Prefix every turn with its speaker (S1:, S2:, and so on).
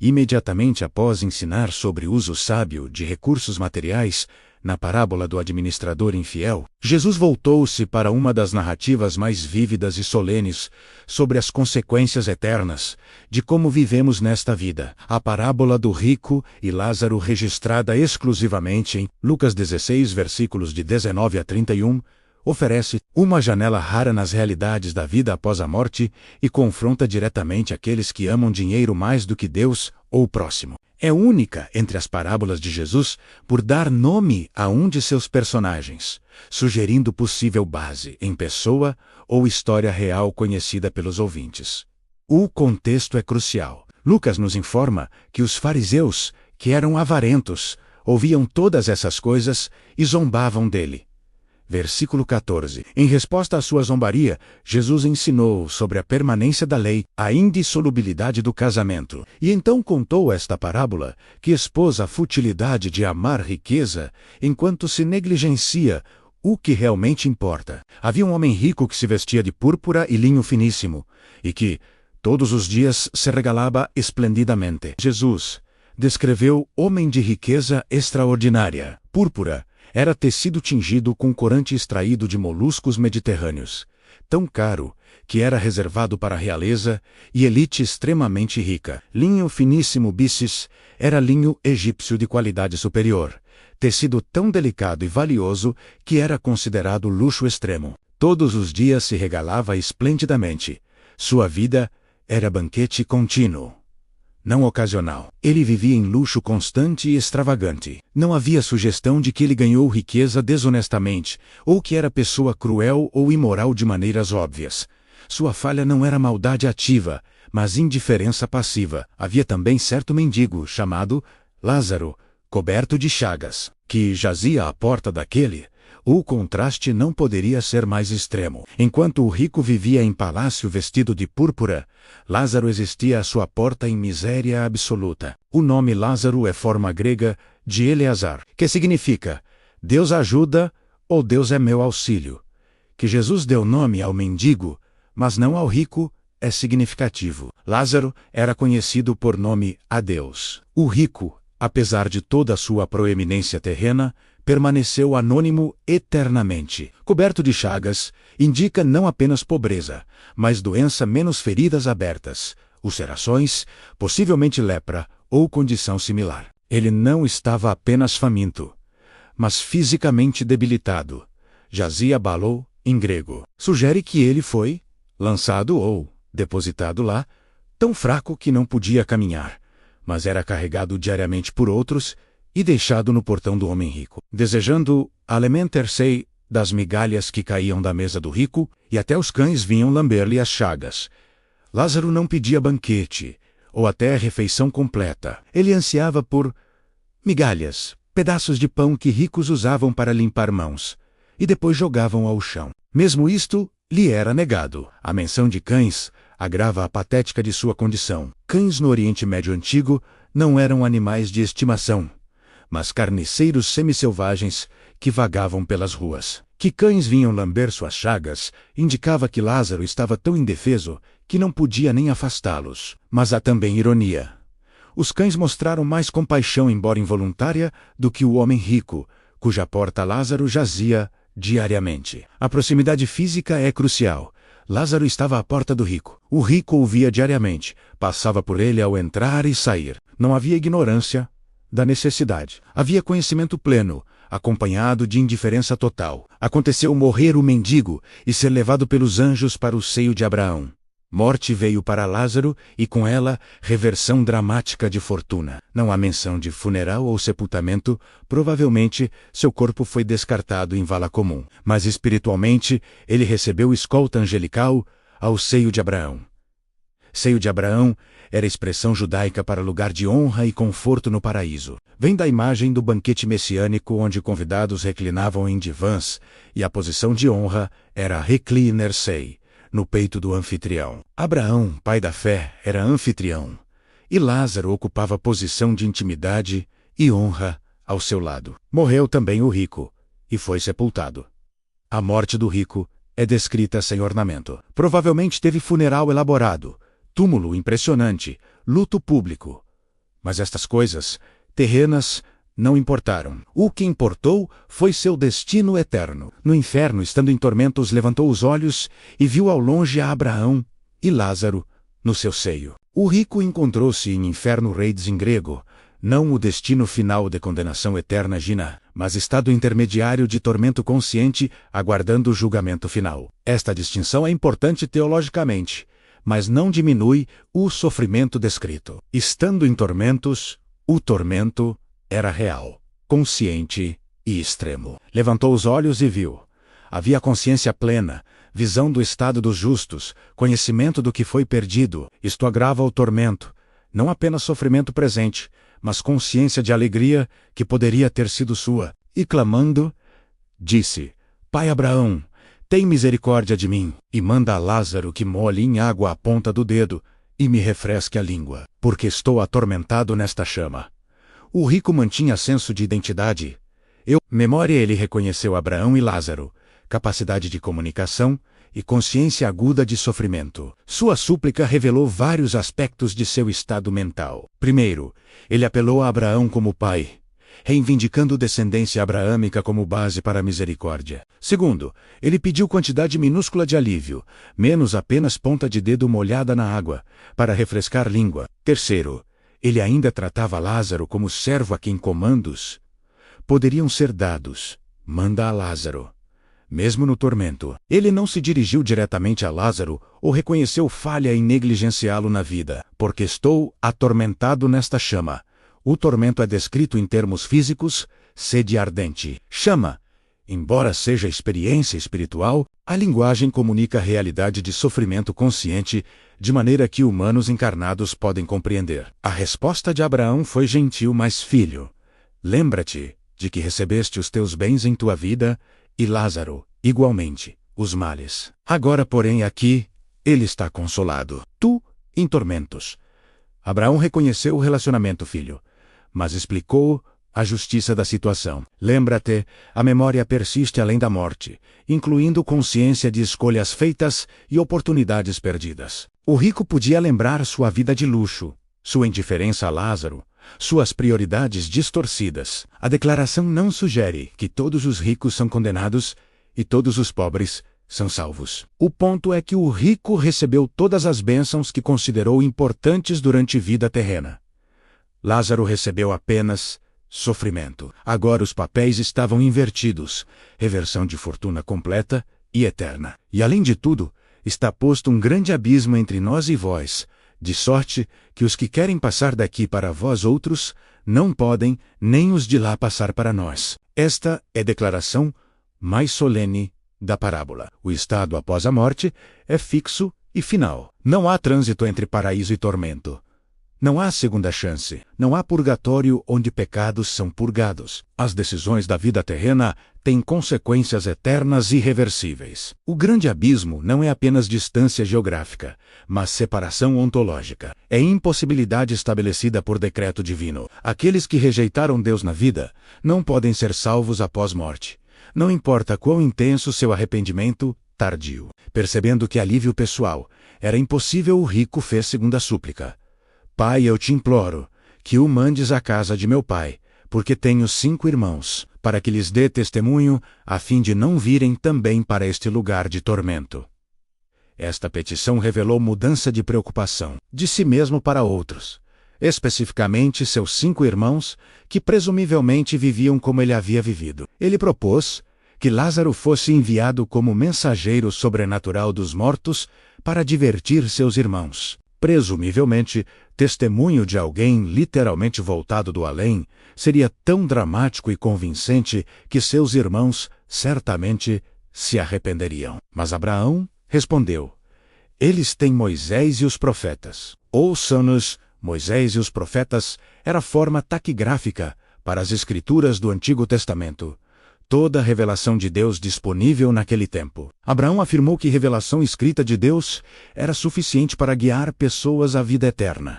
S1: imediatamente após ensinar sobre o uso sábio de recursos materiais, na parábola do administrador infiel, Jesus voltou-se para uma das narrativas mais vívidas e solenes sobre as consequências eternas de como vivemos nesta vida. A parábola do rico e Lázaro, registrada exclusivamente em Lucas 16, versículos de 19 a 31, oferece uma janela rara nas realidades da vida após a morte e confronta diretamente aqueles que amam dinheiro mais do que Deus ou o próximo. É única entre as parábolas de Jesus por dar nome a um de seus personagens, sugerindo possível base em pessoa ou história real conhecida pelos ouvintes. O contexto é crucial. Lucas nos informa que os fariseus, que eram avarentos, ouviam todas essas coisas e zombavam dele. Versículo 14. Em resposta à sua zombaria, Jesus ensinou sobre a permanência da lei, a indissolubilidade do casamento. E então contou esta parábola, que expôs a futilidade de amar riqueza, enquanto se negligencia o que realmente importa. Havia um homem rico que se vestia de púrpura e linho finíssimo, e que, todos os dias, se regalava esplendidamente. Jesus descreveu homem de riqueza extraordinária. Púrpura era tecido tingido com corante extraído de moluscos mediterrâneos, tão caro que era reservado para a realeza e elite extremamente rica. Linho finíssimo byssus era linho egípcio de qualidade superior, tecido tão delicado e valioso que era considerado luxo extremo. Todos os dias se regalava esplendidamente. Sua vida era banquete contínuo, não ocasional. Ele vivia em luxo constante e extravagante. Não havia sugestão de que ele ganhou riqueza desonestamente, ou que era pessoa cruel ou imoral de maneiras óbvias. Sua falha não era maldade ativa, mas indiferença passiva. Havia também certo mendigo, chamado Lázaro, coberto de chagas, que jazia à porta daquele. O contraste não poderia ser mais extremo. Enquanto o rico vivia em palácio vestido de púrpura, Lázaro existia à sua porta em miséria absoluta. O nome Lázaro é forma grega de Eleazar, que significa Deus ajuda ou Deus é meu auxílio. Que Jesus deu nome ao mendigo, mas não ao rico, é significativo. Lázaro era conhecido por nome a Deus. O rico, apesar de toda a sua proeminência terrena, permaneceu anônimo eternamente. Coberto de chagas, indica não apenas pobreza, mas doença menos feridas abertas, ulcerações, possivelmente lepra ou condição similar. Ele não estava apenas faminto, mas fisicamente debilitado. Jazia balou, em grego. Sugere que ele foi lançado ou depositado lá, tão fraco que não podia caminhar, mas era carregado diariamente por outros e deixado no portão do homem rico, desejando alimentar-se das migalhas que caíam da mesa do rico, e até os cães vinham lamber-lhe as chagas. Lázaro não pedia banquete, ou até refeição completa. Ele ansiava por migalhas, pedaços de pão que ricos usavam para limpar mãos, e depois jogavam ao chão. Mesmo isto lhe era negado. A menção de cães agrava a patética de sua condição. Cães no Oriente Médio Antigo não eram animais de estimação, mas carniceiros semi-selvagens que vagavam pelas ruas. Que cães vinham lamber suas chagas indicava que Lázaro estava tão indefeso que não podia nem afastá-los. Mas há também ironia. Os cães mostraram mais compaixão, embora involuntária, do que o homem rico, cuja porta Lázaro jazia diariamente. A proximidade física é crucial. Lázaro estava à porta do rico. O rico o via diariamente, passava por ele ao entrar e sair. Não havia ignorância da necessidade. Havia conhecimento pleno, acompanhado de indiferença total. Aconteceu morrer o mendigo e ser levado pelos anjos para o seio de Abraão. Morte veio para Lázaro e com ela reversão dramática de fortuna. Não há menção de funeral ou sepultamento, provavelmente seu corpo foi descartado em vala comum. Mas espiritualmente ele recebeu escolta angelical ao seio de Abraão. Seio de Abraão era expressão judaica para lugar de honra e conforto no paraíso. Vem da imagem do banquete messiânico onde convidados reclinavam em divãs e a posição de honra era recliner-sei, no peito do anfitrião. Abraão, pai da fé, era anfitrião, e Lázaro ocupava posição de intimidade e honra ao seu lado. Morreu também o rico, e foi sepultado. A morte do rico é descrita sem ornamento. Provavelmente teve funeral elaborado, túmulo impressionante, luto público. Mas estas coisas, terrenas, não importaram. O que importou foi seu destino eterno. No inferno, estando em tormentos, levantou os olhos e viu ao longe a Abraão e Lázaro no seu seio. O rico encontrou-se em inferno reis em grego, não o destino final de condenação eterna gina, mas estado intermediário de tormento consciente, aguardando o julgamento final. Esta distinção é importante teologicamente, mas não diminui o sofrimento descrito. Estando em tormentos, o tormento era real, consciente e extremo. Levantou os olhos e viu. Havia consciência plena, visão do estado dos justos, conhecimento do que foi perdido. Isto agrava o tormento, não apenas sofrimento presente, mas consciência de alegria que poderia ter sido sua. E clamando, disse: Pai Abraão, tem misericórdia de mim, e manda a Lázaro que molhe em água a ponta do dedo e me refresque a língua, porque estou atormentado nesta chama. O rico mantinha senso de identidade. Memória. Ele reconheceu Abraão e Lázaro, capacidade de comunicação e consciência aguda de sofrimento. Sua súplica revelou vários aspectos de seu estado mental. Primeiro, ele apelou a Abraão como pai, reivindicando descendência abraâmica como base para a misericórdia. Segundo, ele pediu quantidade minúscula de alívio, menos apenas ponta de dedo molhada na água, para refrescar língua. Terceiro, ele ainda tratava Lázaro como servo a quem comandos poderiam ser dados. Manda a Lázaro. Mesmo no tormento, ele não se dirigiu diretamente a Lázaro ou reconheceu falha em negligenciá-lo na vida. Porque estou atormentado nesta chama. O tormento é descrito em termos físicos, sede ardente. Chama. Embora seja experiência espiritual, a linguagem comunica a realidade de sofrimento consciente, de maneira que humanos encarnados podem compreender. A resposta de Abraão foi gentil, mas filho, lembra-te de que recebeste os teus bens em tua vida, e Lázaro, igualmente, os males. Agora, porém, aqui, ele está consolado. Tu, em tormentos. Abraão reconheceu o relacionamento, filho, mas explicou a justiça da situação. Lembra-te, a memória persiste além da morte, incluindo consciência de escolhas feitas e oportunidades perdidas. O rico podia lembrar sua vida de luxo, sua indiferença a Lázaro, suas prioridades distorcidas. A declaração não sugere que todos os ricos são condenados e todos os pobres são salvos. O ponto é que o rico recebeu todas as bênçãos que considerou importantes durante vida terrena. Lázaro recebeu apenas sofrimento. Agora os papéis estavam invertidos, reversão de fortuna completa e eterna. E além de tudo, está posto um grande abismo entre nós e vós, de sorte que os que querem passar daqui para vós outros, não podem, nem os de lá passar para nós. Esta é a declaração mais solene da parábola. O estado após a morte é fixo e final. Não há trânsito entre paraíso e tormento. Não há segunda chance. Não há purgatório onde pecados são purgados. As decisões da vida terrena têm consequências eternas e irreversíveis. O grande abismo não é apenas distância geográfica, mas separação ontológica. É impossibilidade estabelecida por decreto divino. Aqueles que rejeitaram Deus na vida não podem ser salvos após morte. Não importa quão intenso seu arrependimento tardio. Percebendo que alívio pessoal era impossível, o rico fez segunda súplica. Pai, eu te imploro, que o mandes à casa de meu pai, porque tenho 5 irmãos, para que lhes dê testemunho, a fim de não virem também para este lugar de tormento. Esta petição revelou mudança de preocupação, de si mesmo para outros, especificamente seus 5 irmãos, que presumivelmente viviam como ele havia vivido. Ele propôs que Lázaro fosse enviado como mensageiro sobrenatural dos mortos para divertir seus irmãos. Presumivelmente, testemunho de alguém literalmente voltado do além seria tão dramático e convincente que seus irmãos certamente se arrependeriam. Mas Abraão respondeu: eles têm Moisés e os profetas. Ouçam-nos, Moisés e os profetas era forma taquigráfica para as escrituras do Antigo Testamento. Toda a revelação de Deus disponível naquele tempo. Abraão afirmou que revelação escrita de Deus era suficiente para guiar pessoas à vida eterna.